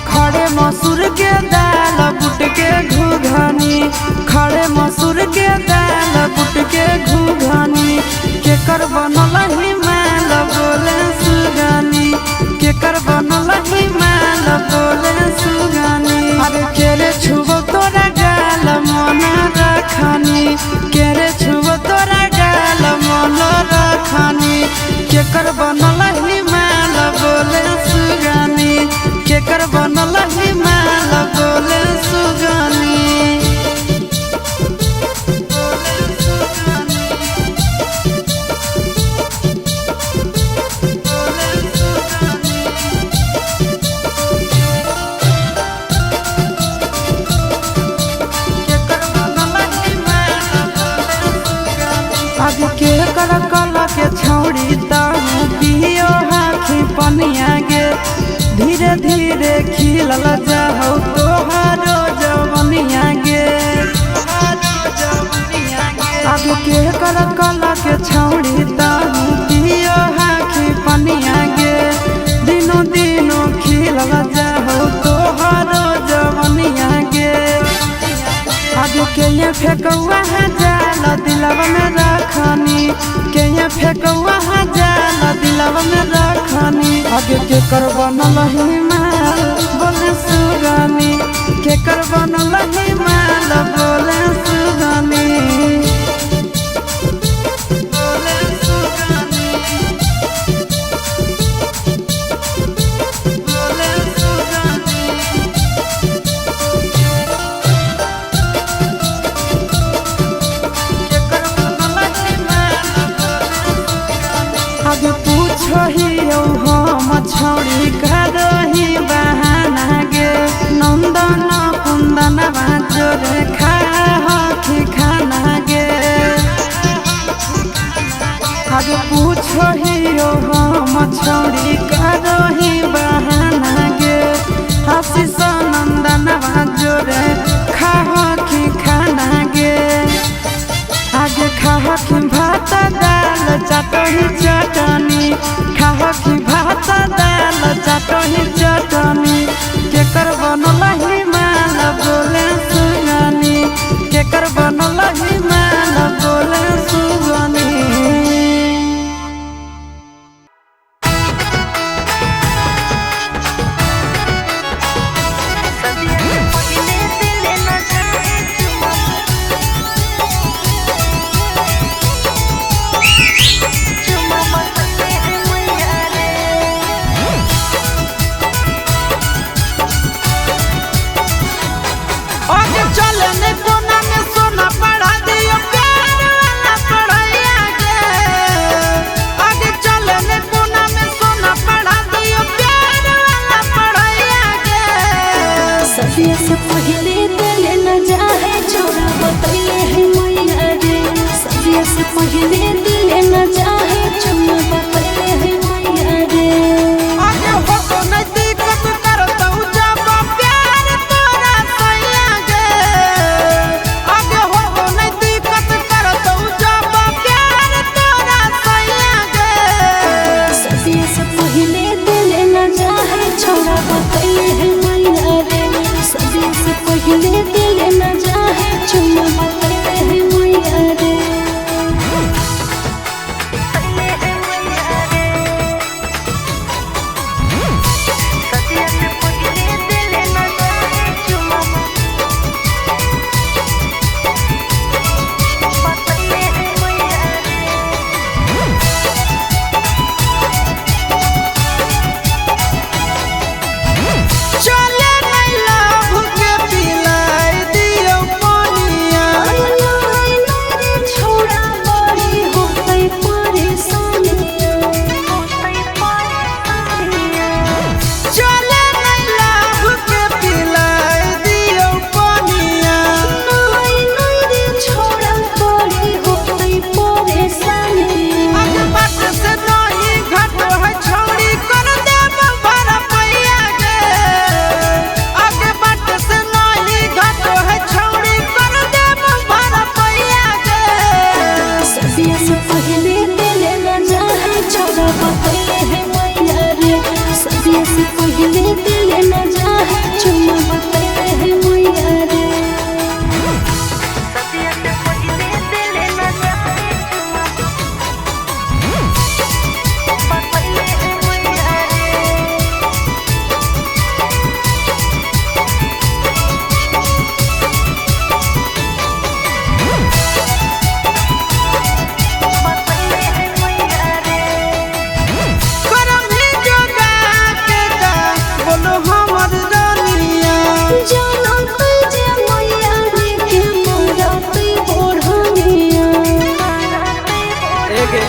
खड़े मसूर के दाल बुट के घुघनी, खड़े मसूर के दाल बुट के घुघनी, केकर बनल हिमाल बोले सुगनी, केकर बनल हिमाल बोले सुगनी। अरे केरे छुबो तोरा गाल मन रखनी, केरे छुबो तोरा गाल मन रखनी, केकर बनल हिमाल बोले सुगनी, केकर बनल हिमाल बोले सुगनी। अब के कर कला के छौड़ी ताहू पियो हाखी पनिया गे, धीरे धीरे खिलल जाहौ तोहारो जवनिया गे। अब के कर कला के छौड़ी ताहू पियो हाखी पनिया गे, दिनों दिनों खिलल जाहौ तोहारो जवनिया गे। आगे के ये फेंकौआ जाल दिलवा में रखनी, के ये फेंकौआ जाल दिलवा में रखनी। आगे के कर बनल हिमाल बोले सुगनी, के कर बनल हिमाल बोले सुगनी। आगे पूछो ही हम छौड़ी करही बहाना गे, नंदन कुंदन जोरे खाही खाना गे। आगे पूछो ही हम छौड़ी करही बहाना गे, आशीष नंदन जोरे खाही खाना गे। आगे खाही भात दाल चटनी चटनी, खाही भात दाल चटनी चटनी, केकर बनल हिमाल बोले सुगनी, केकर बनल हिमाल बोले सुगनी। गे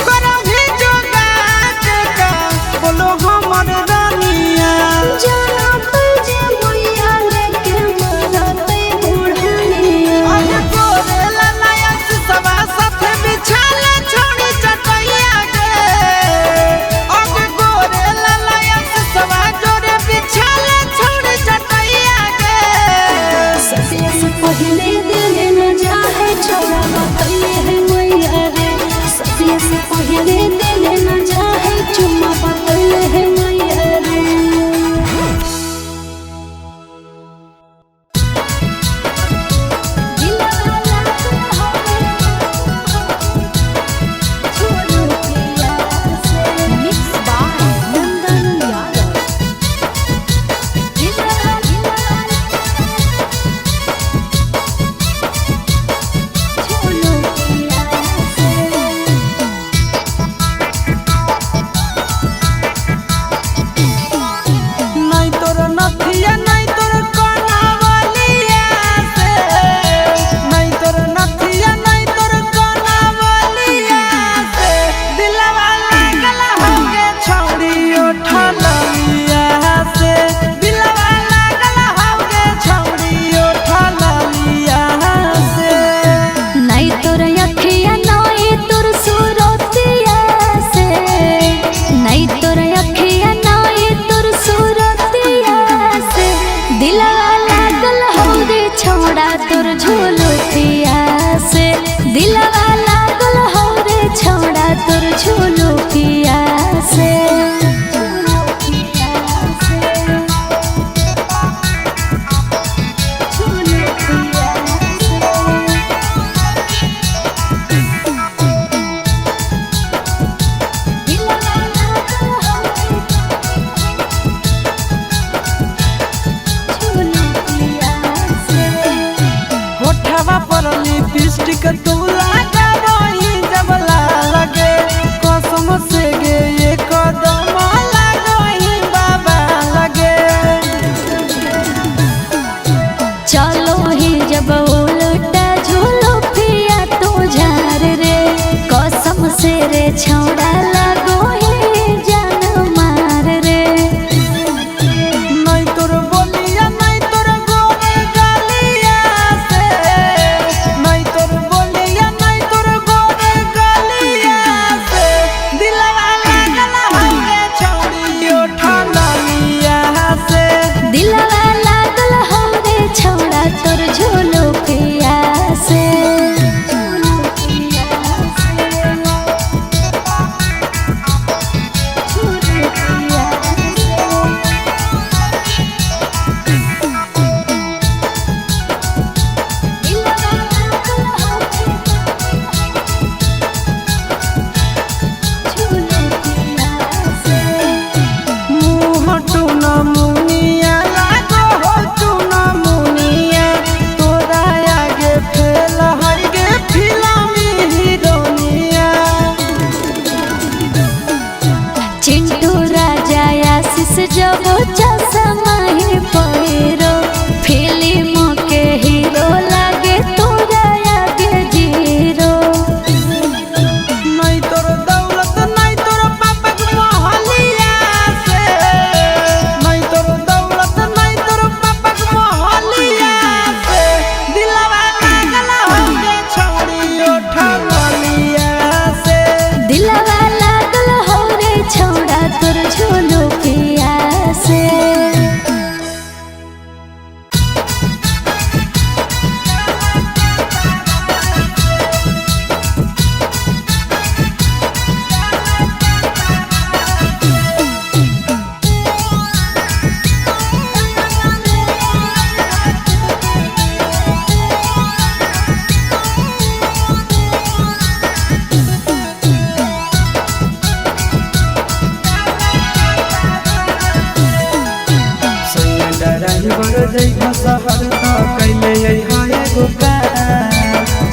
करभी जोगात का बोलो हमर रानिया जाना तुझे मैया लेके मरते बुढ़निया अरे गोरे ललाया सवा साथ बिछाले छोड़ी चटैया गे अरे गोरे ललाया सवा जोरे बिछाले छोड़ी चटैया गे सदिया से पहले दिल न जाए छोड़ा बतले है मैया रे सदिया से पहले दिल न जाए चुम्मा बतले है मैया रे नहीं तोर नथिया नहीं तोर कनावलिया से नहीं तोर नथिया नहीं तोर कनावलिया से दिलवा लागल होगे छौड़ी उठलिया से दिलवा लागल होगे छौड़ी उठलिया से नहीं तोर अखिया नहीं तोर सूरतिया से नहीं तोर अखिया नहीं तोर सूरतिया से दिलवा लागल हो रे छोड़ा तोर झोलतिया से दिलवा लागल हो रे छोड़ा तोर झोलतिया से होठवा पर लिपस्टिक तू लगावही जब लगे कसम से गे ये कदम लगही बाबा लगे चलो ही जब उलटा झूलो पिया तो झार रे कसम से रे छौड़ा लगो ही जान मार रे नहीं तोर बोलिया नहीं तोर गोरे गलिया से नहीं तोर बोलिया नहीं तोर गोरे गलिया से दिलवा लागल होगे छौड़ी उठलिया से दिलवा लागल हो रे छौड़ा तोर झोलो पिया से मुँह टूना मुनिया लागो हो टूना मुनिया तोरा आगे फेल हर गे फिल्मी हीरोनिया चिंटू राजा आशीष जब चश्मा ही पहिरो फिल्म के हीरो लागे तोरा आगे जीरो नहीं तोर दौलत नहीं तोर पापा के मोहलिया से नहीं तोर दौलत नहीं तोर पापा के मोहलिया से दिलवा लागल होगे छौड़ी उठलिया से दिलवा लागल हो रे छौड़ा तोर झोलो पिया से ड्राइवर जइबा शहर त कैले हाय गोका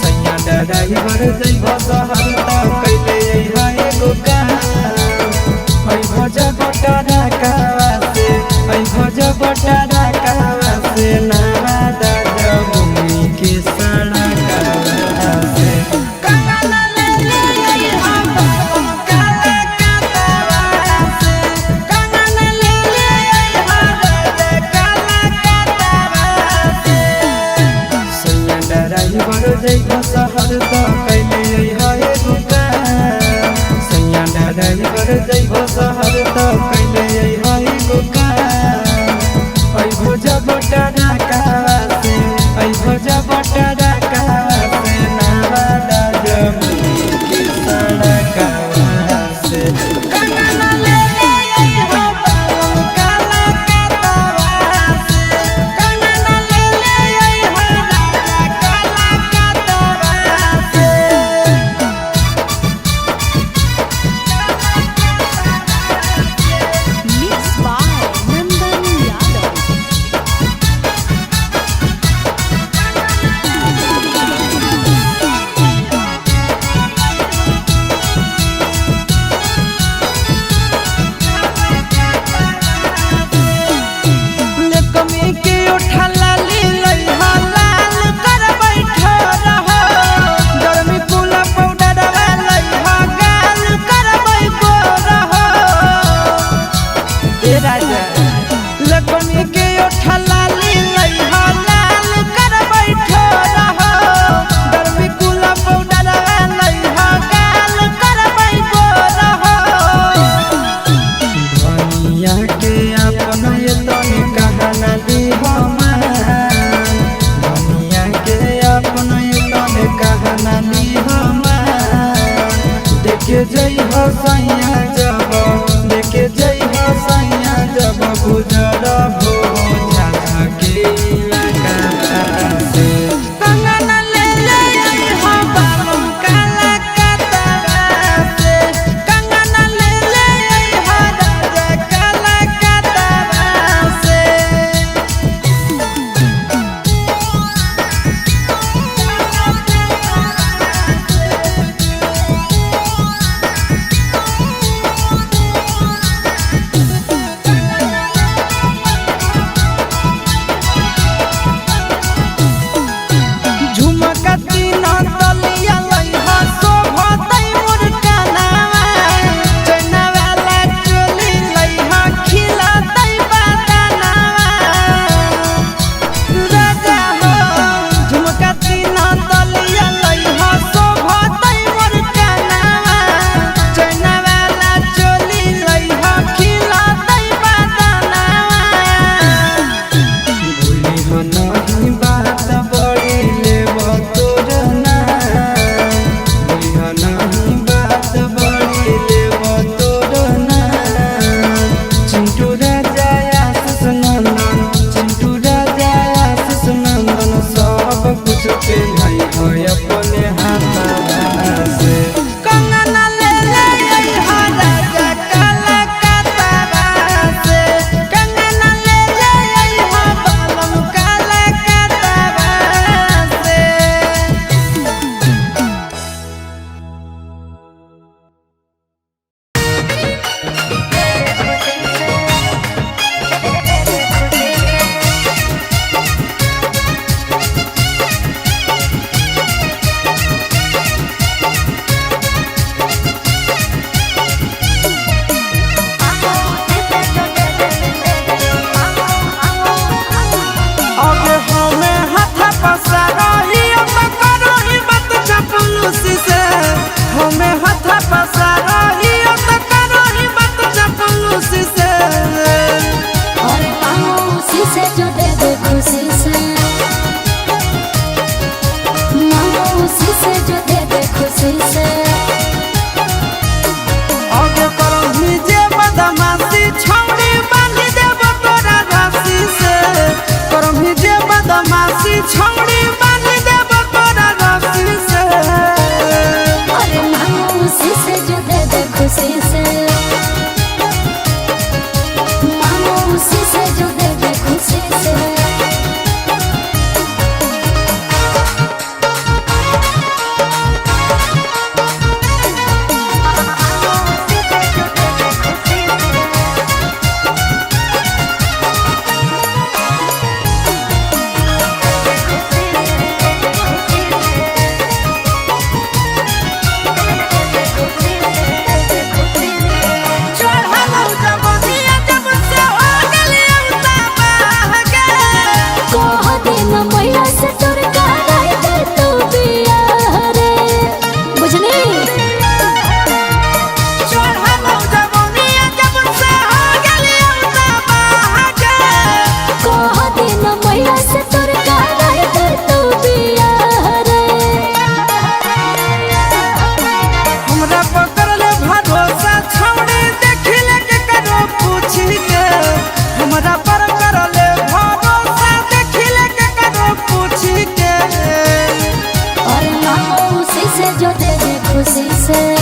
सैया ड्राइवर जइबा शहर त कैले हाय गोका ऐ भज बटारा कावा से ऐ भज बटारा कावा से नावा दा जमुनी के सड़ा कावा से काला ले ड्राइवर जइबो शहर तो कैले हई दुकान अइबो जब टरकावा से अइबो जब टरकावा से नवादा जमुई की सड़कावा से कंगना ले अइबो बालों काला कतवा से कंगना ले अइबो राजा काला कतवा से Mixed by Nandan Yadav. कमी के उठला ली लइहा लाल कर बैठो रहो गर्मी पुला पाउडर लइहा गाल कर बैठो रहो ए राजा लकमी के उठला ली लइहा लाल कर बैठो रहो गर्मी पुला पाउडर लइहा गाल कर बैठो रहो दुनिया के अपन ये तनी कहना दी हमार दुनिया के अपन ये तनी कहना दी हमार देखे जई हो सैया जब देखे जई हो सैया जब गुजर हो झाझा के इलाका से कंगना ले अइहा बालों काला कतवा से कंगना ले अइहा राजा काला कतवा से झुमका तीन तलिया लइहा शोभतै मोर कनावा चैना वाला चोली लइहा खिलतै बदनावा राजा हो झुमका तीन तलिया लइहा शोभतै मोर कनावा चैना वाला चोली लइहा खिलतै बदनावा भूली हो नहीं बात बड़ी लेब तोर नाम भूली हो नहीं बात बड़ी लेब तोर नाम चिंटू राजा आशीष नंदन चिंटू राजा आशीष नंदन सब कुछ पेन्हाई हो अपने हाथवा से कंगना ले अइहा राजा काला कतवा से कंगना ले अइहा बालों काला कतवा से अगे हमें हाथ पसारही अब करही बात चपलूसी से हमें हाथ पसारही अब करही बात चपलूसी से और मामूसी से जो दे दे खुशी से मामूसी से जो दे दे खुशी से अगे करही जे बदमाशी छौड़ी बांधी देब तोरा रस्सी से करही जे बदमाशी छौड़ी बांधी देब तोरा रस्सी से और मामूसी से जो दे दे खुशी से मामूसी से जो दे दे खुशी से से